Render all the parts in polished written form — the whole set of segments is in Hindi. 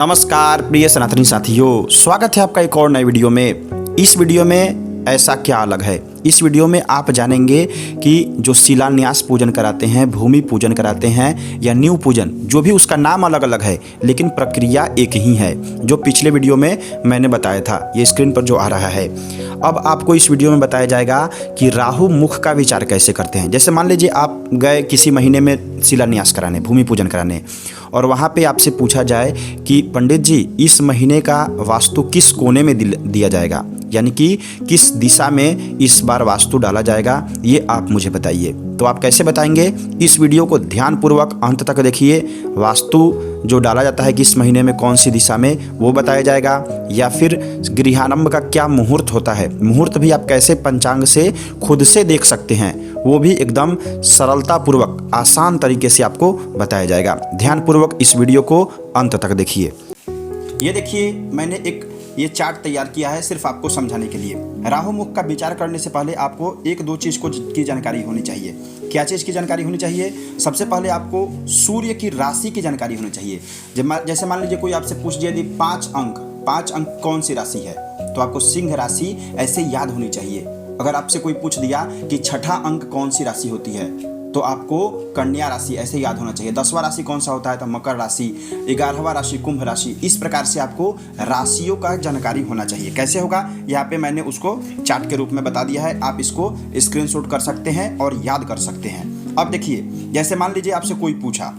नमस्कार प्रिय सनातनी साथियों, स्वागत है आपका एक और नए वीडियो में। इस वीडियो में ऐसा क्या अलग है, इस वीडियो में आप जानेंगे कि जो शिलान्यास पूजन कराते हैं, भूमि पूजन कराते हैं या न्यू पूजन, जो भी उसका नाम अलग अलग है लेकिन प्रक्रिया एक ही है, जो पिछले वीडियो में मैंने बताया था, ये स्क्रीन पर जो आ रहा है। अब आपको इस वीडियो में बताया जाएगा कि राहु मुख का विचार कैसे करते हैं। जैसे मान लीजिए आप गए किसी महीने में शिलान्यास कराने, भूमि पूजन कराने, और वहाँ पे आपसे पूछा जाए कि पंडित जी इस महीने का वास्तु किस कोने में दिया जाएगा, यानी कि किस दिशा में इस बार वास्तु डाला जाएगा, ये आप मुझे बताइए। तो आप कैसे बताएंगे, इस वीडियो को ध्यानपूर्वक अंत तक देखिए। वास्तु जो डाला जाता है किस महीने में कौन सी दिशा में, वो बताया जाएगा, या फिर गृहारंभ का क्या मुहूर्त होता है, मुहूर्त भी आप कैसे पंचांग से खुद से देख सकते हैं, वो भी एकदम सरलतापूर्वक आसान तरीके से आपको बताया जाएगा। ध्यानपूर्वक इस वीडियो को अंत तक देखिए। ये देखिए, मैंने एक ये चार्ट तैयार किया है सिर्फ आपको समझाने के लिए। राहु मुख का विचार करने से पहले आपको एक दो चीज़ की जानकारी होनी चाहिए। क्या चीज़ की जानकारी होनी चाहिए? सबसे पहले आपको सूर्य की राशि की जानकारी होनी चाहिए। जैसे मान लीजिए कोई आपसे पूछ दिया कि पाँच अंक कौन सी राशि है, तो आपको सिंह राशि ऐसे याद होनी चाहिए। अगर आपसे कोई पूछ दिया कि छठा अंक कौन सी राशि होती है, तो आपको कन्या राशि ऐसे याद होना चाहिए। 10वां राशि कौन सा होता है, तो मकर राशि। 11वां राशि कुंभ राशि। इस प्रकार से आपको राशियों का जानकारी होना चाहिए। कैसे होगा, यहाँ पे मैंने उसको चार्ट के रूप में बता दिया है। आप इसको स्क्रीनशॉट कर सकते हैं और याद कर सकते हैं। अब देखिए, जैसे मान लीजिए आपसे कोई पूछा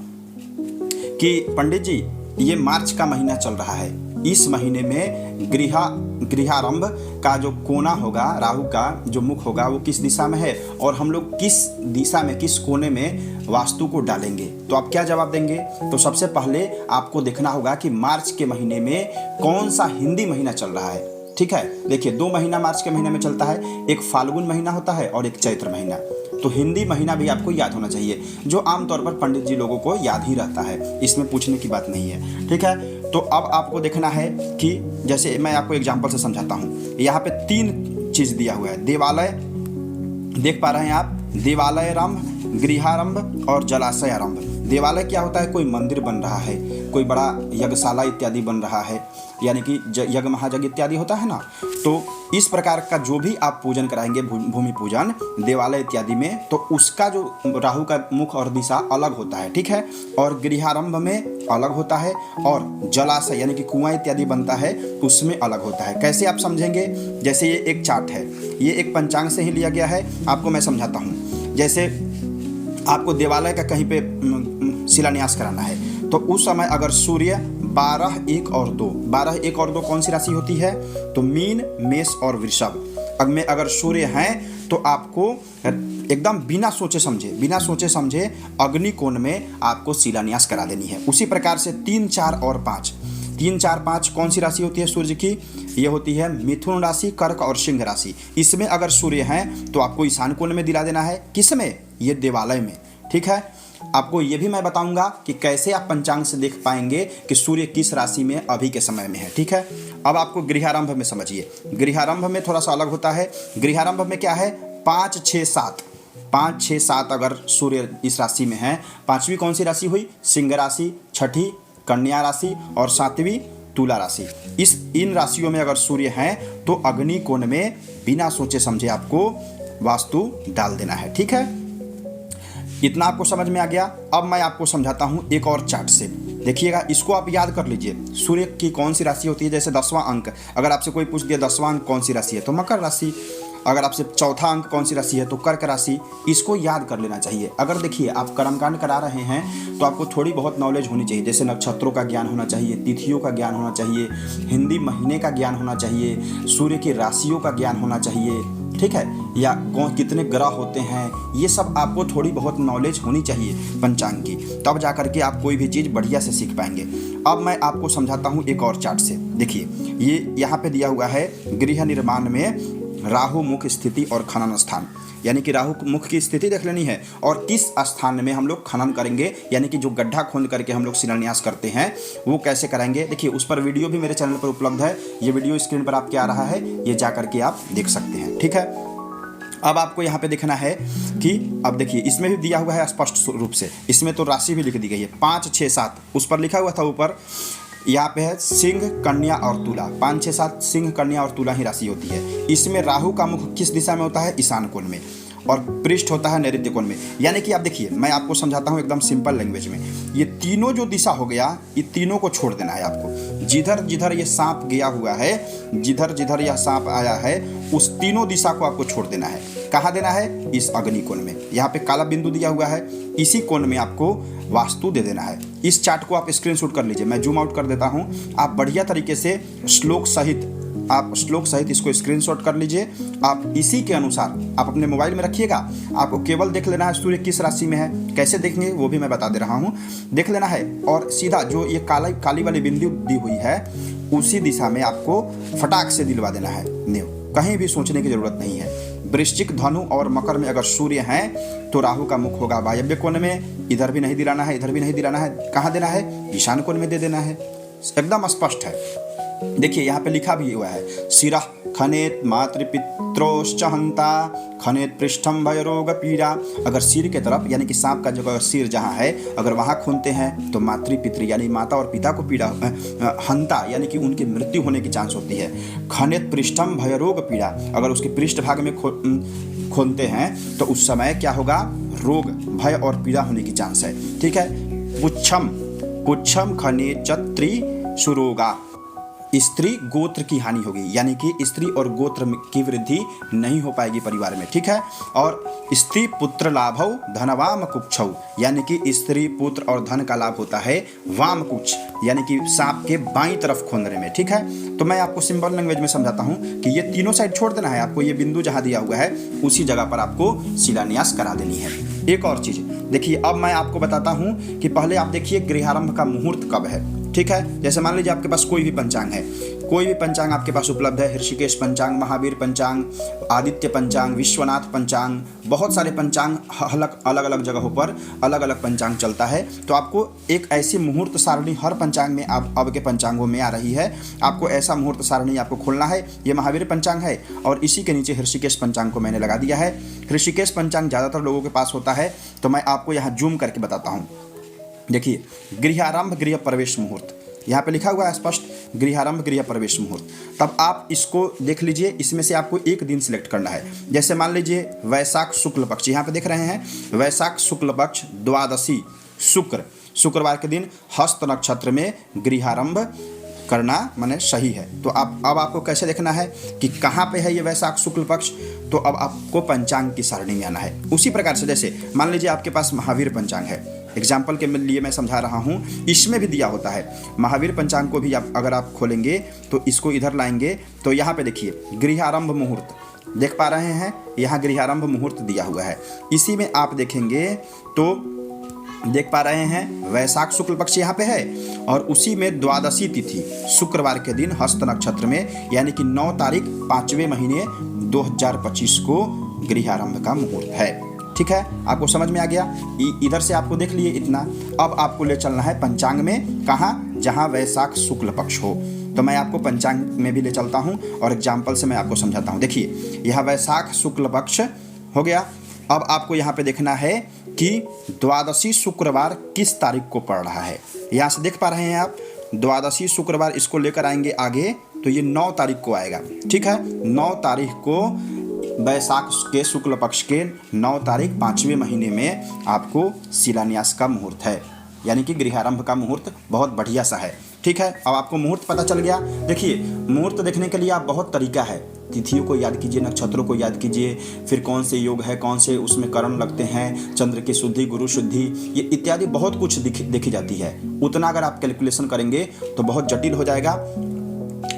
कि पंडित जी ये मार्च का महीना चल रहा है, इस महीने में गृहारंभ का जो कोना होगा, राहु का जो मुख होगा, वो किस दिशा में है और हम लोग किस दिशा में, किस कोने में वास्तु को डालेंगे, तो आप क्या जवाब देंगे? तो सबसे पहले आपको देखना होगा कि मार्च के महीने में कौन सा हिंदी महीना चल रहा है। ठीक है, देखिए 2 महीना मार्च के महीने में चलता है, एक फाल्गुन महीना होता है और एक चैत्र महीना। तो हिंदी महीना भी आपको याद होना चाहिए, जो आमतौर पर पंडित जी लोगों को याद ही रहता है, इसमें पूछने की बात नहीं है। ठीक है, तो अब आपको देखना है कि जैसे मैं आपको एग्जांपल से समझाता हूँ। यहाँ पे 3 चीज़ दिया हुआ है। देवालय देख पा रहे हैं आप, देवालयारंभ, गृहारंभ और जलाशयारंभ। देवालय क्या होता है? कोई मंदिर बन रहा है, कोई बड़ा यज्ञशाला इत्यादि बन रहा है, यानी कि यज्ञ महायज्ञ इत्यादि होता है ना। तो इस प्रकार का जो भी आप पूजन कराएंगे, भूमि पूजन देवालय इत्यादि में, तो उसका जो राहु का मुख और दिशा अलग होता है। ठीक है, और गृहारंभ में अलग होता है, और जलाशय यानी कि कुआं इत्यादि बनता है उसमें अलग होता है। कैसे आप समझेंगे? जैसे ये एक चार्ट है, ये एक पंचांग से ही लिया गया है, आपको मैं समझाता हूँ। जैसे आपको देवालय का कहीं पे शिलान्यास कराना है, तो उस समय अगर सूर्य 12, 1 और 2 कौन सी राशि होती है? तो मीन, मेष और वृषभ में अगर सूर्य हैं, तो आपको एकदम बिना सोचे समझे अग्नि कोण में आपको शिलान्यास करा देनी है। उसी प्रकार से 3, 4 और 5 कौन सी राशि होती है सूर्य की? ये होती है मिथुन राशि, कर्क और सिंह राशि। इसमें अगर सूर्य हैं तो आपको ईशान कोण में दिला देना है। किसमें? ये देवालय में। ठीक है, आपको ये भी मैं बताऊंगा कि कैसे आप पंचांग से देख पाएंगे कि सूर्य किस राशि में अभी के समय में है। ठीक है, अब आपको गृहारंभ में समझिए। गृहारंभ में थोड़ा सा अलग होता है। गृहारंभ में क्या है? 5, 6, 7 अगर सूर्य इस राशि में है। 5वीं कौन सी राशि हुई? सिंह राशि, 6ठी कन्या राशि और 7वीं तुला राशि। इन राशियों में अगर सूर्य हैं तो अग्नि कोण में बिना सोचे समझे आपको वास्तु डाल देना है। ठीक है, इतना आपको समझ में आ गया। अब मैं आपको समझाता हूँ एक और चार्ट से। देखिएगा, इसको आप याद कर लीजिए। सूर्य की कौन सी राशि होती है? जैसे 10वां अंक, अगर आपसे कोई पूछ दिया 10वां अंक कौन सी राशि है, तो मकर राशि। अगर आपसे चौथा अंक कौन सी राशि है, तो कर्क राशि। इसको याद कर लेना चाहिए। अगर देखिए आप कर्मकांड करा रहे हैं तो आपको थोड़ी बहुत नॉलेज होनी चाहिए। जैसे नक्षत्रों का ज्ञान होना चाहिए, तिथियों का ज्ञान होना चाहिए, हिंदी महीने का ज्ञान होना चाहिए, सूर्य की राशियों का ज्ञान होना चाहिए। ठीक है, या कितने ग्रह होते हैं, ये सब आपको थोड़ी बहुत नॉलेज होनी चाहिए पंचांग की, तब जा करके आप कोई भी चीज़ बढ़िया से सीख पाएंगे। अब मैं आपको समझाता हूँ एक और चार्ट से। देखिए, ये यहाँ पे दिया हुआ है गृह निर्माण में राहु मुख स्थिति और खनन स्थान, यानी कि राहु मुख की स्थिति देख लेनी है और किस स्थान में हम लोग खनन करेंगे, यानी कि जो गड्ढा खोद करके हम लोग शिलान्यास करते हैं वो कैसे कराएंगे। देखिए, उस पर वीडियो भी मेरे चैनल पर उपलब्ध है। ये वीडियो स्क्रीन पर आपके आ रहा है, ये जा करके आप देख सकते हैं। ठीक है, अब आपको यहाँ पे देखना है कि अब देखिए इसमें भी दिया हुआ है स्पष्ट रूप से, इसमें तो राशि भी लिख दी गई है 5, 6, 7, उस पर लिखा हुआ था ऊपर यहाँ पे है सिंह, कन्या और तुला। 5 6 7 सिंह, कन्या और तुला ही राशि होती है। इसमें राहु का मुख किस दिशा में होता है? ईशान कोण में, और पृष्ठ होता है नैऋत्य कोण में। यानी कि आप देखिए, मैं आपको समझाता हूँ एकदम सिंपल लैंग्वेज में। ये तीनों जो दिशा हो गया, ये तीनों को छोड़ देना है आपको। जिधर जिधर ये सांप गया हुआ है, जिधर जिधर यह सांप आया है, उस तीनों दिशा को आपको छोड़ देना है। कहाँ देना है? इस अग्नि कोण में। यहाँ पे काला बिंदु दिया हुआ है, इसी कोण में आपको वास्तु दे देना है। इस चार्ट को आप स्क्रीनशॉट कर लीजिए, मैं जूम आउट कर देता हूँ। आप बढ़िया तरीके से श्लोक सहित इसको स्क्रीनशॉट कर लीजिए। आप इसी के अनुसार आप अपने मोबाइल में रखिएगा। आपको केवल देख लेना है सूर्य किस राशि में है। कैसे देखेंगे वो भी मैं बता दे रहा हूँ। देख लेना है और सीधा जो ये काली वाली बिंदु दी हुई है, उसी दिशा में आपको फटाक से दिलवा देना है न्यू। कहीं भी सोचने की जरूरत नहीं है। वृश्चिक, धनु और मकर में अगर सूर्य हैं तो राहु का मुख होगा वायव्य कोण में। इधर भी नहीं दिलाना है, इधर भी नहीं दिलाना है। कहाँ देना है? ईशान कोण में दे देना है। एकदम स्पष्ट है। देखिए यहाँ पे लिखा भी हुआ है, शिरः खनेत मातृपित्रोश्च हंता खनेत पृष्ठम भय रोग पीड़ा। अगर सिर के तरफ यानी कि सांप का जगह सिर जहाँ है, अगर वहाँ खूनते हैं तो मातृपितृ यानी माता और पिता को पीड़ा, हंता यानी कि उनकी मृत्यु होने की चांस होती है। खनेत पृष्ठम भय रोग पीड़ा, अगर उसके पृष्ठ भाग में खूनते हैं तो उस समय क्या होगा? रोग, भय और पीड़ा होने की चांस है। ठीक है। पुच्छम खने चत्री सुरोगा, स्त्री गोत्र की हानि होगी, यानी कि स्त्री और गोत्र की वृद्धि नहीं हो पाएगी परिवार में। ठीक है। और स्त्री पुत्र लाभौ धनवाम कुक्षौ, यानी कि स्त्री पुत्र और धन का लाभ होता है वाम कुक्ष, यानी कि सांप के बाईं तरफ खोंदने में। ठीक है। तो मैं आपको सिंपल लैंग्वेज में समझाता हूँ कि ये तीनों साइड छोड़ देना है आपको। ये बिंदु जहाँ दिया हुआ है उसी जगह पर आपको शिलान्यास करा देनी है। एक और चीज देखिए, अब मैं आपको बताता हूँ कि पहले आप देखिए गृहारंभ का मुहूर्त कब है। ठीक है। जैसे मान लीजिए आपके पास कोई भी पंचांग है, कोई भी पंचांग आपके पास उपलब्ध है, ऋषिकेश पंचांग, महावीर पंचांग, आदित्य पंचांग, विश्वनाथ पंचांग, बहुत सारे पंचांग अलग अलग जगहों पर अलग अलग पंचांग चलता है। तो आपको एक ऐसी मुहूर्त सारणी हर पंचांग में अब के पंचांगों में आ रही है। आपको ऐसा मुहूर्त सारणी आपको खोलना है। ये महावीर पंचांग है और इसी के नीचे ऋषिकेश पंचांग को मैंने लगा दिया है। ऋषिकेश पंचांग ज़्यादातर लोगों के पास होता है, तो मैं आपको यहाँ जूम करके बताता हूँ। देखिए, गृहारंभ गृह प्रवेश मुहूर्त, यहाँ पे लिखा हुआ है स्पष्ट, गृहारंभ गृह प्रवेश मुहूर्त। तब आप इसको देख लीजिए, इसमें से आपको एक दिन सिलेक्ट करना है। जैसे मान लीजिए वैशाख शुक्ल पक्ष, यहाँ पे देख रहे हैं वैशाख शुक्ल पक्ष द्वादशी शुक्रवार के दिन हस्त नक्षत्र में गृहारंभ करना माने सही है। तो अब आपको कैसे देखना है कि कहाँ पे है ये वैशाख शुक्ल पक्ष? तो अब आपको पंचांग की सारणी में आना है। उसी प्रकार से जैसे मान लीजिए आपके पास महावीर पंचांग है, एग्जाम्पल के लिए मैं समझा रहा हूँ, इसमें भी दिया होता है। महावीर पंचांग को भी अगर आप खोलेंगे तो इसको इधर लाएंगे तो यहाँ पे देखिए गृहारंभ मुहूर्त देख पा रहे हैं, यहाँ गृहारंभ मुहूर्त दिया हुआ है। इसी में आप देखेंगे तो देख पा रहे हैं वैशाख शुक्ल पक्ष यहाँ पे है और उसी में द्वादशी तिथि शुक्रवार के दिन हस्त नक्षत्र में, यानी कि 9 तारीख 5वें महीने 2025 को गृहारंभ का मुहूर्त है। ठीक है। आपको समझ में आ गया? इधर से आपको देख लिए इतना। अब आपको ले चलना है पंचांग में, कहाँ? जहाँ वैशाख शुक्ल पक्ष हो। तो मैं आपको पंचांग में भी ले चलता हूँ और एग्जाम्पल से मैं आपको समझाता हूँ। देखिए, यह वैशाख शुक्ल पक्ष हो गया। अब आपको यहाँ पे देखना है कि द्वादशी शुक्रवार किस तारीख को पड़ रहा है। यहाँ से देख पा रहे हैं आप, द्वादशी शुक्रवार इसको लेकर आएंगे आगे तो ये 9 तारीख को आएगा। ठीक है। 9 तारीख को वैशाख के शुक्ल पक्ष के 9 तारीख 5वें महीने में आपको शिलान्यास का मुहूर्त है, यानी कि गृहारंभ का मुहूर्त बहुत बढ़िया सा है। ठीक है। अब आपको मुहूर्त पता चल गया। देखिए, मुहूर्त देखने के लिए आप बहुत तरीका है। तिथियों को याद कीजिए, नक्षत्रों को याद कीजिए, फिर कौन से योग है, कौन से उसमें करण लगते हैं, चंद्र की शुद्धि, गुरु शुद्धि, ये इत्यादि बहुत कुछ देखी जाती है। उतना अगर आप कैलकुलेशन करेंगे तो बहुत जटिल हो जाएगा।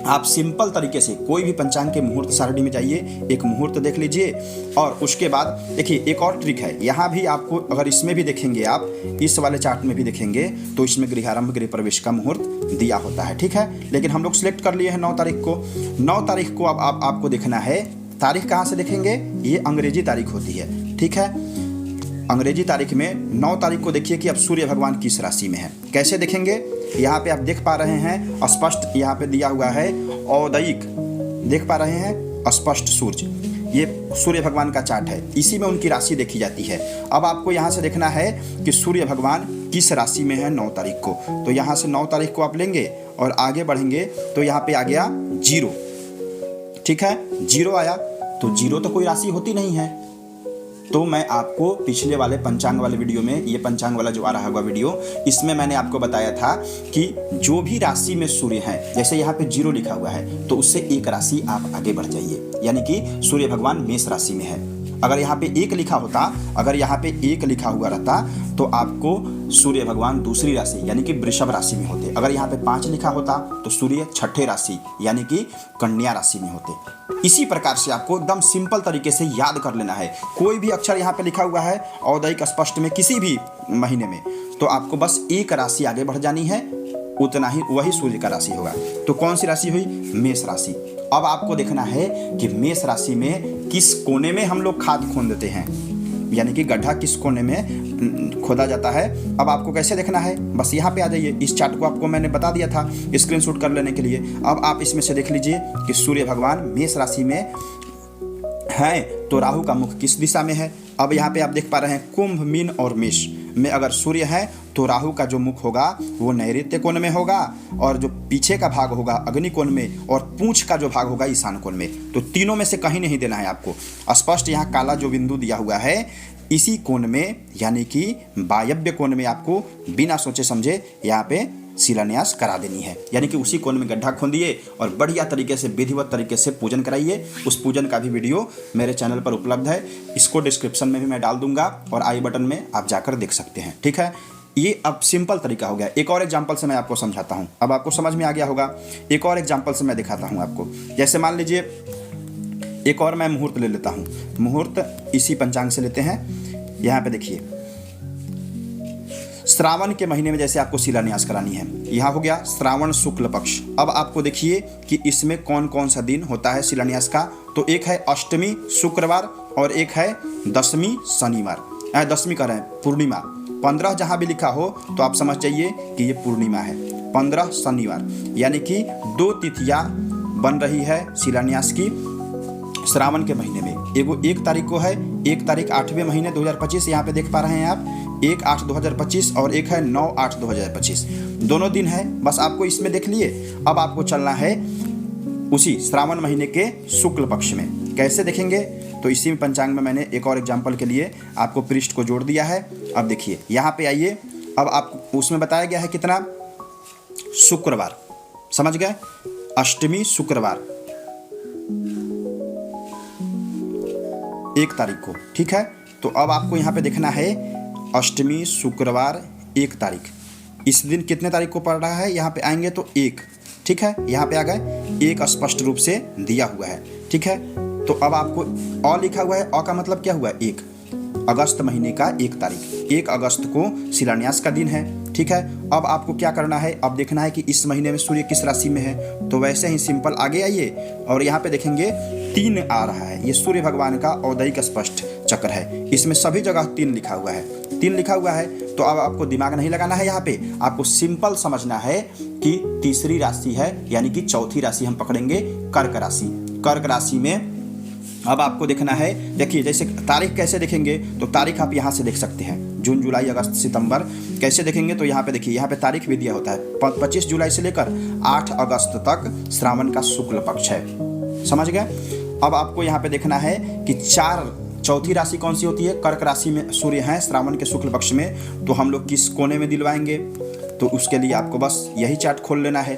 आप सिंपल तरीके से कोई भी पंचांग के मुहूर्त सारणी में जाइए, एक मुहूर्त देख लीजिए और उसके बाद देखिए एक और ट्रिक है। यहाँ भी आपको, अगर इसमें भी देखेंगे आप, इस वाले चार्ट में भी देखेंगे तो इसमें गृहारंभ गृह प्रवेश का मुहूर्त दिया होता है। ठीक है। लेकिन हम लोग सिलेक्ट कर लिए हैं 9 तारीख को। 9 तारीख को अब आपको देखना है, तारीख कहाँ से देखेंगे? ये अंग्रेजी तारीख होती है। ठीक है। अंग्रेजी तारीख में 9 तारीख को देखिए कि अब सूर्य भगवान किस राशि में है। कैसे देखेंगे? यहाँ पे आप देख पा रहे हैं स्पष्ट, यहाँ पे दिया हुआ है औदयिक, देख पा रहे हैं स्पष्ट सूर्य, ये सूर्य भगवान का चार्ट है। इसी में उनकी राशि देखी जाती है। अब आपको यहाँ से देखना है कि सूर्य भगवान किस राशि में है 9 तारीख को। तो यहाँ से 9 तारीख को आप लेंगे और आगे बढ़ेंगे तो यहाँ पे आ गया 0, ठीक है, 0 आया। तो 0 तो कोई राशि होती नहीं है। तो मैं आपको पिछले वाले पंचांग वाले वीडियो में, ये पंचांग वाला जो आ रहा होगा वीडियो, इसमें मैंने आपको बताया था कि जो भी राशि में सूर्य है, जैसे यहाँ पे 0 लिखा हुआ है तो उससे एक राशि आप आगे बढ़ जाइए, यानी कि सूर्य भगवान मेष राशि में है। अगर यहाँ पे 1 लिखा होता, अगर यहाँ पे 1 लिखा हुआ रहता तो आपको सूर्य भगवान दूसरी राशि यानी कि वृषभ राशि में होते। अगर यहाँ पे 5 लिखा होता तो सूर्य छठे राशि यानी कि कन्या राशि में होते। इसी प्रकार से आपको एकदम सिंपल तरीके से याद कर लेना है। कोई भी अक्षर यहाँ पे लिखा हुआ है औदयिक स्पष्ट में किसी भी महीने में, तो आपको बस एक राशि आगे बढ़ जानी है, उतना ही वही सूर्य का राशि होगा। तो कौन सी राशि हुई? मेष राशि। अब आपको देखना है कि मेष राशि में किस कोने में हम लोग खाद खोद देते हैं, यानी कि गड्ढा किस कोने में खोदा जाता है। अब आपको कैसे देखना है, बस यहाँ पे आ जाइए। इस चार्ट को आपको मैंने बता दिया था स्क्रीनशॉट कर लेने के लिए। अब आप इसमें से देख लीजिए कि सूर्य भगवान मेष राशि में है तो राहु का मुख किस दिशा में है। अब यहाँ पे आप देख पा रहे हैं कुंभ, मीन और मेष में अगर सूर्य है तो राहु का जो मुख होगा वो नैऋत्य कोण में होगा, और जो पीछे का भाग होगा अग्नि कोण में, और पूंछ का जो भाग होगा ईशान कोण में। तो तीनों में से कहीं नहीं देना है आपको। स्पष्ट यहाँ काला जो बिंदु दिया हुआ है इसी कोण में यानी कि वायव्य कोण में आपको बिना सोचे समझे यहाँ पे शिलान्यास करा देनी है, यानी कि उसी कोण में गड्ढा खोदिए और बढ़िया तरीके से विधिवत तरीके से पूजन कराइए। उस पूजन का भी वीडियो मेरे चैनल पर उपलब्ध है, इसको डिस्क्रिप्शन में भी मैं डाल दूंगा और आई बटन में आप जाकर देख सकते हैं, ठीक है। ये अब सिंपल तरीका हो गया। एक और एग्जाम्पल से मैं आपको समझाता हूँ, अब आपको समझ में आ गया होगा। एक और एग्जाम्पल से मैं दिखाता हूँ आपको। जैसे मान लीजिए एक और मैं मुहूर्त ले लेता हूँ। मुहूर्त इसी पंचांग से लेते हैं। यहाँ पे देखिए श्रावण के महीने में जैसे आपको शिलान्यास करानी है, यहाँ हो गया श्रावण शुक्ल पक्ष। अब आपको देखिए कि इसमें कौन कौन सा दिन होता है शिलान्यास का। तो एक है अष्टमी शुक्रवार और एक है दशमी शनिवार, दशमी कह रहे हैं पूर्णिमा। 15 जहाँ भी लिखा हो तो आप समझ जाइए कि ये पूर्णिमा है। 15 शनिवार यानी कि 2 तिथियाँ बन रही है शिलान्यास की श्रावण के महीने में। एगो 1 तारीख को है, 1 तारीख 8वें महीने 2025, यहाँ पे देख पा रहे हैं आप 1/8/2025, और एक है 9/8/2025। दोनों दिन है, बस आपको इसमें देख लिए। अब आपको चलना है उसी श्रावण महीने के शुक्ल पक्ष में। कैसे देखेंगे? तो इसी में पंचांग में मैंने एक और एग्जाम्पल के लिए आपको पृष्ठ को जोड़ दिया है। अब देखिए यहाँ पे आइए। अब आपको उसमें बताया गया है कितना? शुक्रवार, समझ गए? अष्टमी शुक्रवार 1 तारीख को, ठीक है। तो अब आपको यहाँ पे देखना है अष्टमी शुक्रवार 1 तारीख। इस दिन कितने तारीख को पड़ रहा है? यहाँ पे आएंगे तो 1, ठीक है। यहाँ पे आ गए 1 स्पष्ट रूप से दिया हुआ है, ठीक है। तो अब आपको अ लिखा हुआ है, अ का मतलब क्या हुआ? 1 अगस्त महीने का 1 तारीख, 1 अगस्त को शिलान्यास का दिन है, ठीक है। अब आपको क्या करना है? अब देखना है कि इस महीने में सूर्य किस राशि में है। तो वैसे ही सिंपल आगे आइए और यहाँ पे देखेंगे 3 आ रहा है। ये सूर्य भगवान का औदयिक स्पष्ट चक्र है, इसमें सभी जगह 3 लिखा हुआ है। 3 लिखा हुआ है तो अब आपको दिमाग नहीं लगाना है। यहाँ पे आपको सिंपल समझना है कि तीसरी राशि है, यानी कि चौथी राशि हम पकड़ेंगे कर्क राशि। कर्क राशि में अब आपको देखना है, देखिए जैसे तारीख कैसे देखेंगे, तो तारीख आप यहाँ से देख सकते हैं, जून जुलाई अगस्त सितंबर। कैसे देखेंगे? तो यहाँ पे देखिए, यहाँ पे तारीख भी दिया होता है 25 जुलाई से लेकर 8 अगस्त तक श्रावण का शुक्ल पक्ष है, समझ गए। अब आपको यहाँ पे देखना है कि चौथी राशि कौन सी होती है? कर्क राशि में सूर्य हैं श्रावण के शुक्ल पक्ष में, तो हम लोग किस कोने में दिलवाएंगे? तो उसके लिए आपको बस यही चार्ट खोल लेना है,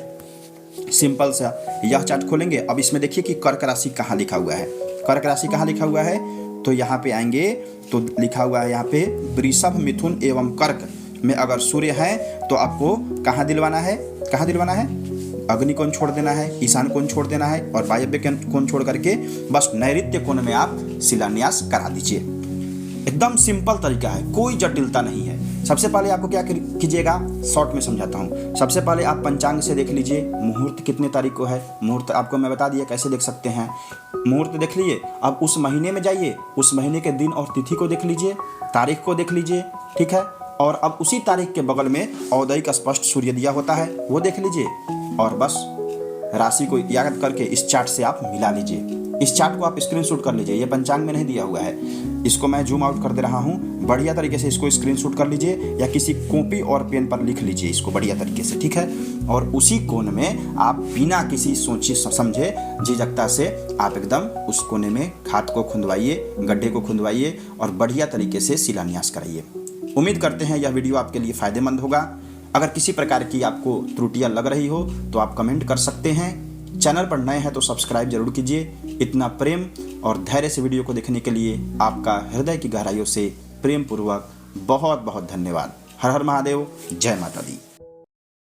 सिंपल सा यह चार्ट खोलेंगे। अब इसमें देखिए कि कर्क राशि कहाँ लिखा हुआ है। कर्क राशि कहाँ लिखा हुआ है? तो यहाँ पे आएंगे तो लिखा हुआ है यहाँ पे वृषभ, मिथुन एवं कर्क में अगर सूर्य है तो आपको कहाँ दिलवाना है? कहाँ दिलवाना है? अग्नि कोण छोड़ देना है, ईशान कोण छोड़ देना है, और वायव्य कोण छोड़ करके बस नैऋत्य कोण में आप शिलान्यास करा दीजिए। एकदम सिंपल तरीका है, कोई जटिलता नहीं है। सबसे पहले आपको क्या कीजिएगा, शॉर्ट में समझाता हूँ। सबसे पहले आप पंचांग से देख लीजिए मुहूर्त कितने तारीख को है। मुहूर्त आपको मैं बता दिया कैसे देख सकते हैं। मुहूर्त देख लिए, अब उस महीने में जाइए, उस महीने के दिन और तिथि को देख लीजिए, तारीख को देख लीजिए, ठीक है। और अब उसी तारीख के बगल में औदयिक स्पष्ट सूर्य दिया होता है, वो देख लीजिए, और बस राशि को याद करके इस चार्ट से आप मिला लीजिए। इस चार्ट को आप स्क्रीनशॉट कर लीजिए, ये पंचांग में नहीं दिया हुआ है। इसको मैं जूम आउट कर दे रहा हूँ। बढ़िया तरीके से इसको स्क्रीनशॉट कर लीजिए या किसी कॉपी और पेन पर लिख लीजिए इसको बढ़िया तरीके से, ठीक है। और उसी कोने में आप बिना किसी सोचे समझे झिझकता से आप एकदम उस कोने में खाद को खुंदवाइए, गड्ढे को खुंदवाइए और बढ़िया तरीके से शिलान्यास कराइए। उम्मीद करते हैं यह वीडियो आपके लिए फ़ायदेमंद होगा। अगर किसी प्रकार की आपको त्रुटियां लग रही हो तो आप कमेंट कर सकते हैं। चैनल पर नए हैं तो सब्सक्राइब जरूर कीजिए। इतना प्रेम और धैर्य से वीडियो को देखने के लिए आपका हृदय की गहराइयों से प्रेम पूर्वक बहुत बहुत धन्यवाद। हर हर महादेव, जय माता दी।